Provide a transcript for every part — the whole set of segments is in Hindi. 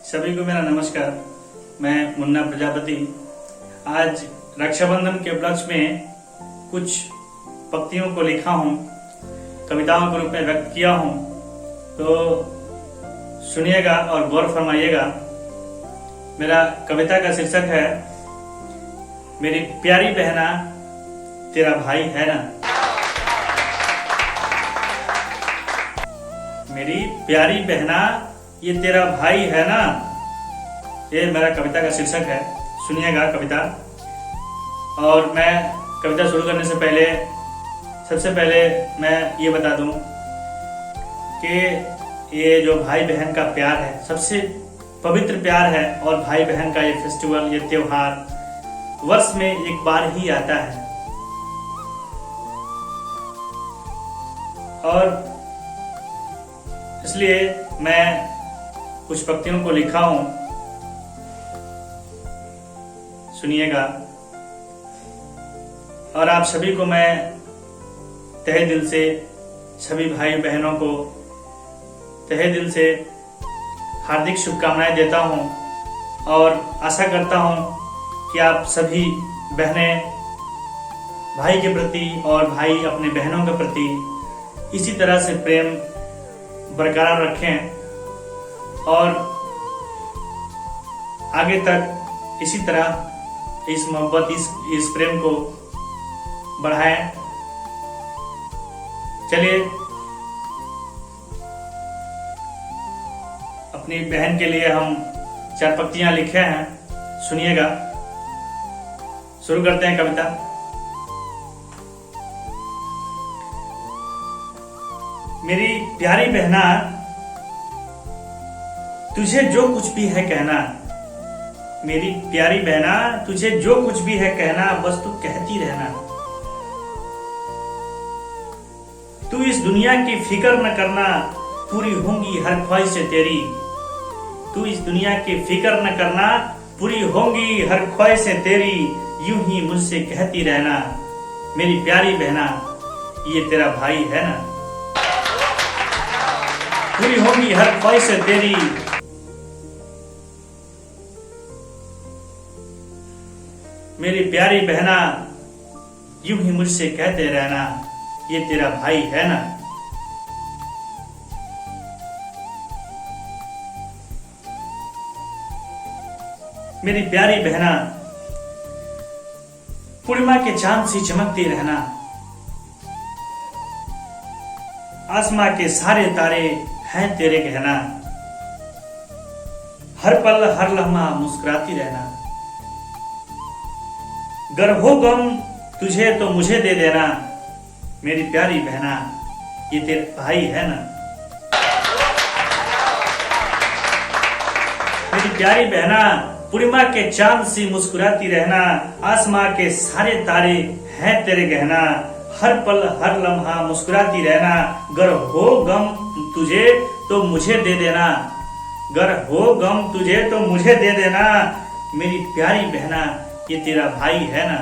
सभी को मेरा नमस्कार। मैं मुन्ना प्रजापति आज रक्षाबंधन के उपलक्ष्य में कुछ पंक्तियों को लिखा हूँ, कविताओं के रूप में व्यक्त किया हूँ, तो सुनिएगा और गौर फरमाइएगा। मेरा कविता का शीर्षक है मेरी प्यारी बहना तेरा भाई है ना। मेरी प्यारी बहना ये तेरा भाई है ना, ये मेरा कविता का शीर्षक है। सुनिएगा कविता। और मैं कविता शुरू करने से पहले सबसे पहले मैं ये बता दूं कि ये जो भाई बहन का प्यार है सबसे पवित्र प्यार है, और भाई बहन का ये फेस्टिवल, ये त्योहार वर्ष में एक बार ही आता है। और इसलिए मैं कुछ पंक्तियों को लिखा हूं, सुनिएगा। और आप सभी को मैं तहे दिल से, सभी भाई बहनों को तहे दिल से हार्दिक शुभकामनाएं देता हूं, और आशा करता हूं कि आप सभी बहनें भाई के प्रति और भाई अपने बहनों के प्रति इसी तरह से प्रेम बरकरार रखें और आगे तक इसी तरह इस मोहब्बत, इस प्रेम को बढ़ाएं। चलिए अपनी बहन के लिए हम 4 पंक्तियां लिखे हैं, सुनिएगा। शुरू करते हैं कविता। मेरी प्यारी बहना तुझे जो कुछ भी है कहना, मेरी प्यारी बहना तुझे जो कुछ भी है कहना, बस तू कहती रहना। तू इस दुनिया की फिक्र न करना, पूरी होंगी हर ख्वाहिशें तेरी। तू इस दुनिया की फिक्र न करना, पूरी होंगी हर ख्वाहिशें तेरी। यूं ही मुझसे कहती रहना, मेरी प्यारी बहना ये तेरा भाई है ना। पूरी होंगी हर ख्वाहिशें तेरी। मेरी प्यारी बहना यूं ही मुझसे कहते रहना, ये तेरा भाई है ना। मेरी प्यारी बहना पूर्णिमा के चांद सी चमकती रहना। आसमां के सारे तारे हैं तेरे गहना। हर पल हर लम्हा मुस्कुराती रहना। गर हो गम तुझे तो मुझे दे देना, मेरी प्यारी बहना ये तेरा भाई है ना। मेरी प्यारी बहना पूर्णिमा के चांद सी मुस्कुराती रहना। आसमां के सारे तारे हैं तेरे गहना। हर पल हर लम्हा मुस्कुराती रहना। गर हो गम तुझे तो मुझे दे देना। गर हो गम तुझे तो मुझे दे देना, मेरी प्यारी बहना ये तेरा भाई है ना।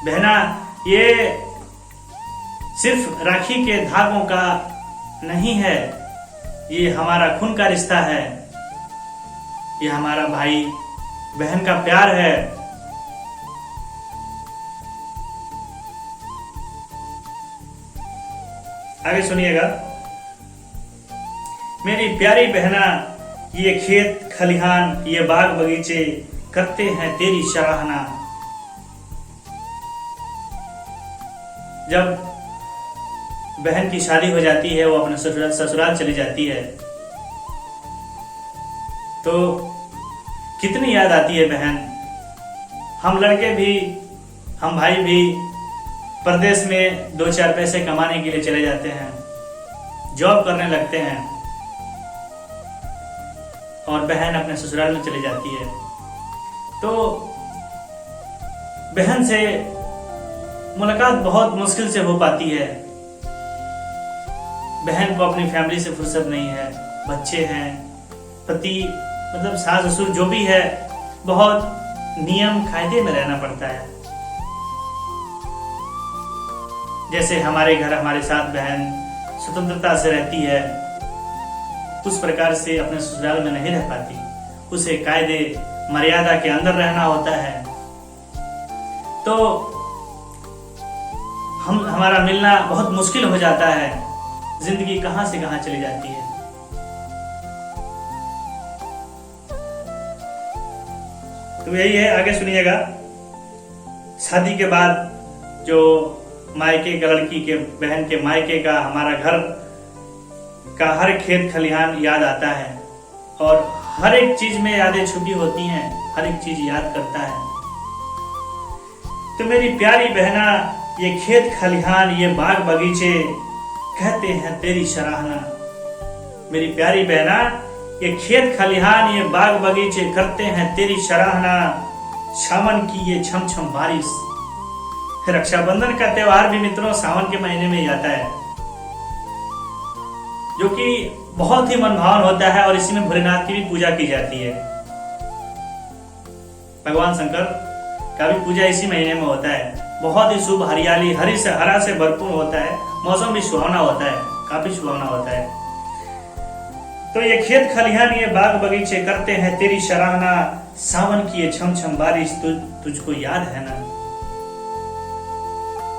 बहना ये सिर्फ राखी के धागों का नहीं है, ये हमारा खून का रिश्ता है। ये हमारा भाई बहन का प्यार है। आगे सुनिएगा। मेरी प्यारी बहना ये खेत खलिहान, ये बाग बगीचे करते हैं तेरी सराहना। जब बहन की शादी हो जाती है, वो अपने ससुराल चली जाती है, तो कितनी याद आती है बहन। हम लड़के भी, हम भाई भी परदेश में 2-4 पैसे कमाने के लिए चले जाते हैं, जॉब करने लगते हैं, और बहन अपने ससुराल में चली जाती है। तो बहन से मुलाकात बहुत मुश्किल से हो पाती है। बहन को अपनी फैमिली से फुर्सत नहीं है, बच्चे हैं, पति मतलब सास ससुर जो भी है, बहुत नियम कायदे में रहना पड़ता है। जैसे हमारे घर हमारे साथ बहन स्वतंत्रता से रहती है, उस प्रकार से अपने ससुराल में नहीं रह पाती, उसे कायदे मर्यादा के अंदर रहना होता है। तो हमारा मिलना बहुत मुश्किल हो जाता है, जिंदगी कहां से कहां चली जाती है। तो यही है, आगे सुनिएगा। शादी के बाद जो मायके का, लड़की के बहन के मायके का, हमारा घर का हर खेत खलिहान याद आता है और हर एक चीज में यादें छुपी होती हैं, हर एक चीज याद करता है। तो मेरी प्यारी बहना, ये खेत खलिहान, ये बाग बगीचे कहते हैं तेरी सराहना। मेरी प्यारी बहना, ये खेत खलिहान, ये बाग बगीचे करते हैं तेरी सराहना। सावन की ये छमछम बारिश। रक्षाबंधन का त्योहार भी मित्रों सावन के महीने में ही आता है, जो कि बहुत ही मनभावन होता है और इसी में भोलेनाथ की भी पूजा की जाती है। भगवान शंकर का भी पूजा इसी महीने में होता है। बहुत ही शुभ, हरियाली हरा से भरपूर होता है, मौसम भी सुहावना होता है, काफी सुहावना होता है। तो ये खेत खलिहान, ये बाग बगीचे करते हैं तेरी सराहना। सावन की ये छमछम बारिश तुझको याद है ना।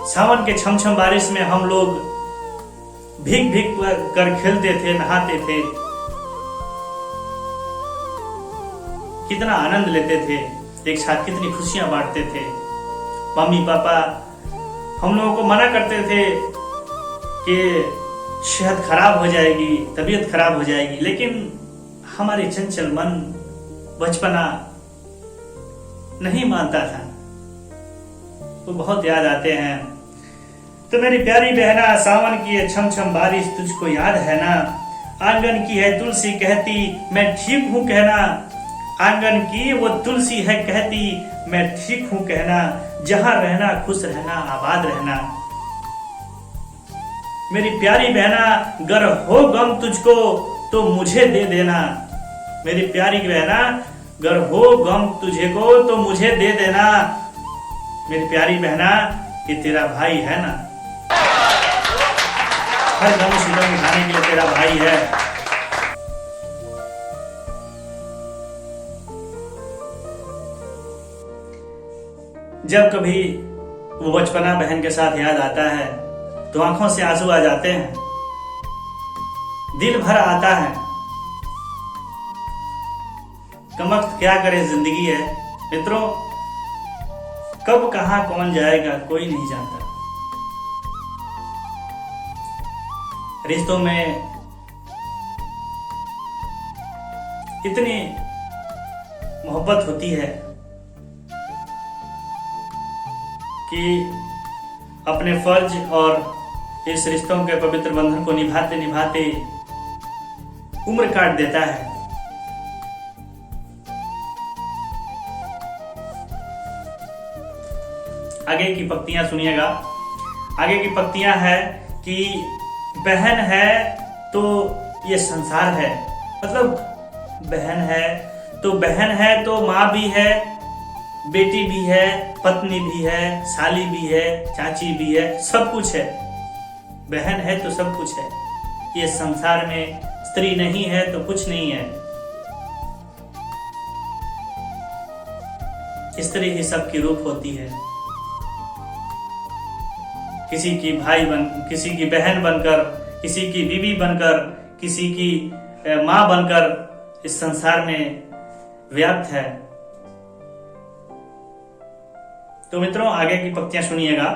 सावन के छमछम बारिश में हम लोग भीग भीग कर खेलते थे, नहाते थे, कितना आनंद लेते थे, एक साथ कितनी खुशियां बांटते थे। मम्मी पापा हम लोगों को मना करते थे कि सेहत खराब हो जाएगी, तबीयत खराब हो जाएगी, लेकिन हमारे चंचल मन, बचपना नहीं मानता था। वो बहुत याद आते हैं। तो मेरी प्यारी बहना, सावन की ये छमछम बारिश तुझको याद है ना। आंगन की है तुलसी कहती मैं ठीक हूं कहना। आंगन की वो तुलसी है कहती मैं ठीक हूं कहना। जहां रहना खुश रहना, आबाद रहना। मेरी प्यारी बहना, गर हो गम तुझको तो मुझे दे देना। मेरी प्यारी बहना, गर हो गम तुझे को तो मुझे दे देना। मेरी प्यारी बहना, ये तेरा भाई है ना। हर गम सितम उठाने के लिए तेरा भाई है। जब कभी वो बचपना बहन के साथ याद आता है तो आंखों से आंसू आ जाते हैं, दिल भर आता है। कमबख्त क्या करे, जिंदगी है मित्रों, कब कहां कौन जाएगा कोई नहीं जानता। रिश्तों में इतनी मोहब्बत होती है कि अपने फर्ज और इस रिश्तों के पवित्र बंधन को निभाते निभाते उम्र काट देता है। आगे की पंक्तियां सुनिएगा। आगे की पंक्तियां है कि बहन है तो ये संसार है। मतलब बहन है तो माँ भी है, बेटी भी है, पत्नी भी है, साली भी है, चाची भी है, सब कुछ है। बहन है तो सब कुछ है। ये संसार में स्त्री नहीं है तो कुछ नहीं है। स्त्री ही सबकी रूप होती है। किसी की किसी की बहन बनकर, किसी की बीवी बनकर, किसी की माँ बनकर इस संसार में व्याप्त है। तो मित्रों आगे की पंक्तियां सुनिएगा।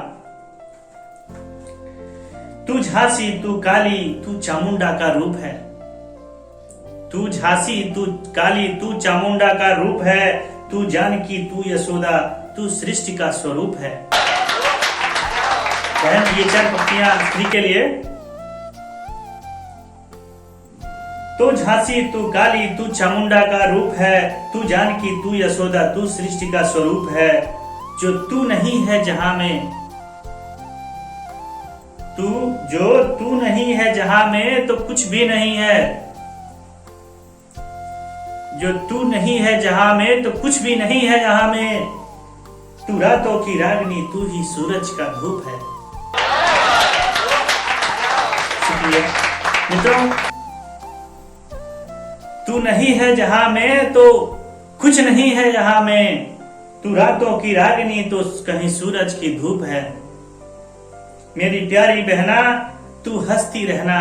तू झांसी तू काली तू चामुंडा का रूप है। तू झांसी तू काली तू चामुंडा का रूप है। तू जानकी तू यशोदा तू सृष्टि का स्वरूप है। बहन ये 4 पंक्तियां स्त्री के लिए। तू झांसी तू काली तू चामुंडा का रूप है। तू जानकी तू यशोदा तू सृष्टि का स्वरूप है। जो तू नहीं है जहां में, तू नहीं है जहां में तो कुछ भी नहीं है। जो तू नहीं है जहां में तो कुछ भी नहीं है जहां में। तू रातों की रागनी तू ही सूरज का धूप है। शुक्रिया मित्रों, तू नहीं है जहां में तो कुछ नहीं है यहाँ में, तू रातों की रागिनी तो कहीं सूरज की धूप है। मेरी प्यारी बहना तू हंसती रहना,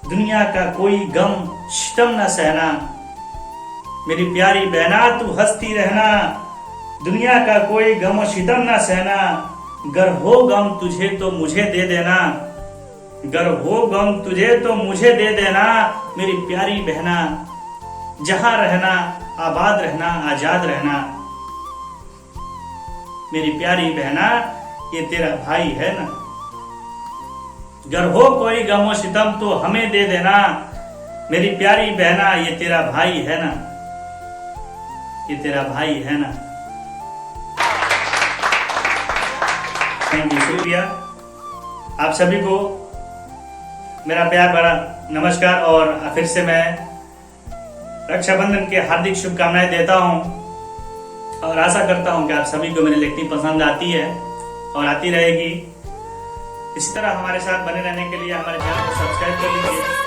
दुनिया का कोई गम शितम न सहना। मेरी प्यारी बहना तू हंसती रहना, दुनिया का कोई गम शितम न सहना। गर हो गम तुझे तो मुझे दे देना, गर हो गम तुझे तो मुझे दे देना। मेरी प्यारी बहना जहां रहना आबाद रहना आजाद रहना। मेरी प्यारी बहना ये तेरा भाई है ना, गर हो कोई गमो सितम तो हमें दे देना। मेरी प्यारी बहना ये तेरा भाई है ना, ये तेरा भाई है ना। थैंक यू, शुक्रिया। आप सभी को मेरा प्यार भरा नमस्कार और फिर से मैं रक्षाबंधन के हार्दिक शुभकामनाएं देता हूं और आशा करता हूं कि आप सभी को मेरी लेखनी पसंद आती है और आती रहेगी। इसी तरह हमारे साथ बने रहने के लिए हमारे चैनल को सब्सक्राइब कर लीजिए।